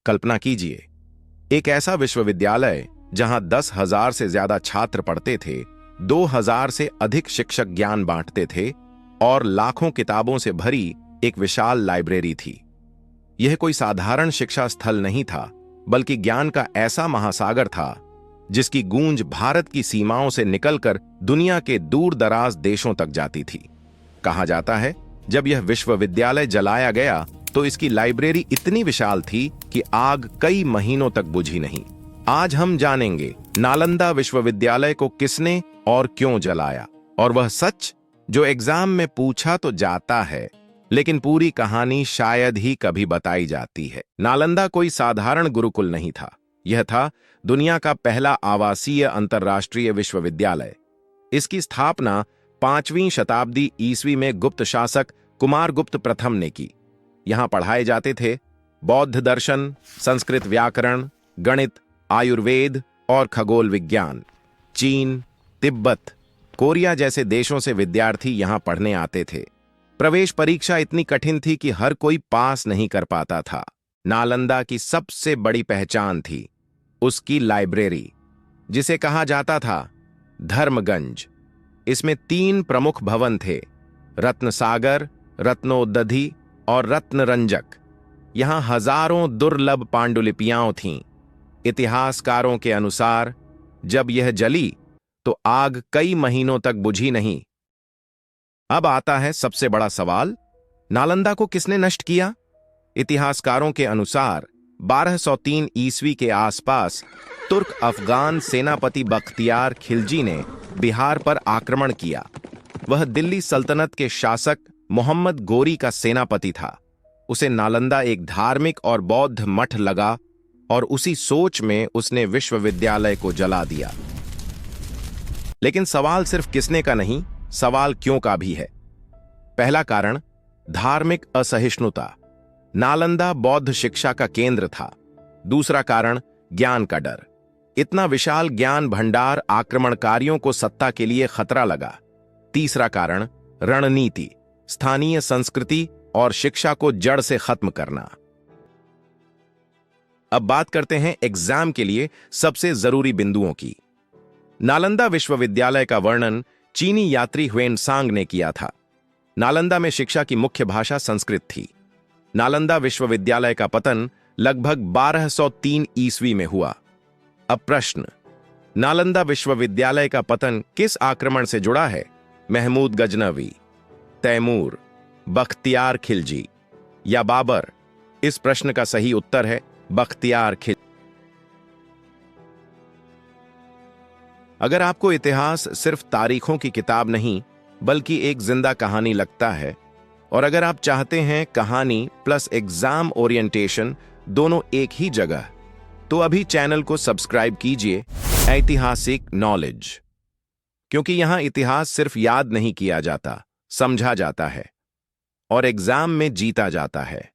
कल्पना कीजिए, एक ऐसा विश्वविद्यालय जहां 10,000 से ज्यादा छात्र पढ़ते थे, 2,000 से अधिक शिक्षक ज्ञान बांटते थे और लाखों किताबों से भरी एक विशाल लाइब्रेरी थी। यह कोई साधारण शिक्षा स्थल नहीं था, बल्कि ज्ञान का ऐसा महासागर था जिसकी गूंज भारत की सीमाओं से निकलकर दुनिया के दूर दराज देशों तक जाती थी। कहा जाता है, जब यह विश्वविद्यालय जलाया गया तो इसकी लाइब्रेरी इतनी विशाल थी कि आग कई महीनों तक बुझी नहीं। आज हम जानेंगे नालंदा विश्वविद्यालय को किसने और क्यों जलाया, और वह सच जो एग्जाम में पूछा तो जाता है, लेकिन पूरी कहानी शायद ही कभी बताई जाती है। नालंदा कोई साधारण गुरुकुल नहीं था। यह था दुनिया का पहला आवासीय अंतर्राष्ट्रीय विश्वविद्यालय। इसकी स्थापना 5वीं शताब्दी ईस्वी में गुप्त शासक कुमारगुप्त प्रथम ने की। यहां पढ़ाए जाते थे बौद्ध दर्शन, संस्कृत व्याकरण, गणित, आयुर्वेद और खगोल विज्ञान। चीन, तिब्बत, कोरिया जैसे देशों से विद्यार्थी यहां पढ़ने आते थे। प्रवेश परीक्षा इतनी कठिन थी कि हर कोई पास नहीं कर पाता था। नालंदा की सबसे बड़ी पहचान थी उसकी लाइब्रेरी, जिसे कहा जाता था धर्मगंज। इसमें 3 प्रमुख भवन थे, रत्नसागर, रत्नोदधि और रत्नरंजक। यहां हजारों दुर्लभ पांडुलिपियां थीं। इतिहासकारों के अनुसार जब यह जली तो आग कई महीनों तक बुझी नहीं। अब आता है सबसे बड़ा सवाल, नालंदा को किसने नष्ट किया? इतिहासकारों के अनुसार 1203 ईस्वी के आसपास तुर्क अफगान सेनापति बख्तियार खिलजी ने बिहार पर आक्रमण किया। वह दिल्ली सल्तनत के शासक मोहम्मद गोरी का सेनापति था। उसे नालंदा एक धार्मिक और बौद्ध मठ लगा और उसी सोच में उसने विश्वविद्यालय को जला दिया। लेकिन सवाल सिर्फ किसने का नहीं, सवाल क्यों का भी है। पहला कारण, धार्मिक असहिष्णुता। नालंदा बौद्ध शिक्षा का केंद्र था। दूसरा कारण, ज्ञान का डर। इतना विशाल ज्ञान भंडार आक्रमणकारियों को सत्ता के लिए खतरा लगा। तीसरा कारण, रणनीति। स्थानीय संस्कृति और शिक्षा को जड़ से खत्म करना। अब बात करते हैं एग्जाम के लिए सबसे जरूरी बिंदुओं की। नालंदा विश्वविद्यालय का वर्णन चीनी यात्री ह्वेनसांग ने किया था। नालंदा में शिक्षा की मुख्य भाषा संस्कृत थी। नालंदा विश्वविद्यालय का पतन लगभग 1203 ईस्वी में हुआ। अब प्रश्न, नालंदा विश्वविद्यालय का पतन किस आक्रमण से जुड़ा है? महमूद गजनवी, तैमूर, बख्तियार खिलजी या बाबर? इस प्रश्न का सही उत्तर है बख्तियार खिलजी। अगर आपको इतिहास सिर्फ तारीखों की किताब नहीं बल्कि एक जिंदा कहानी लगता है, और अगर आप चाहते हैं कहानी प्लस एग्जाम ओरिएंटेशन दोनों एक ही जगह, तो अभी चैनल को सब्सक्राइब कीजिए ऐतिहासिक नॉलेज, क्योंकि यहां इतिहास सिर्फ याद नहीं किया जाता, समझा जाता है और एग्जाम में जीता जाता है।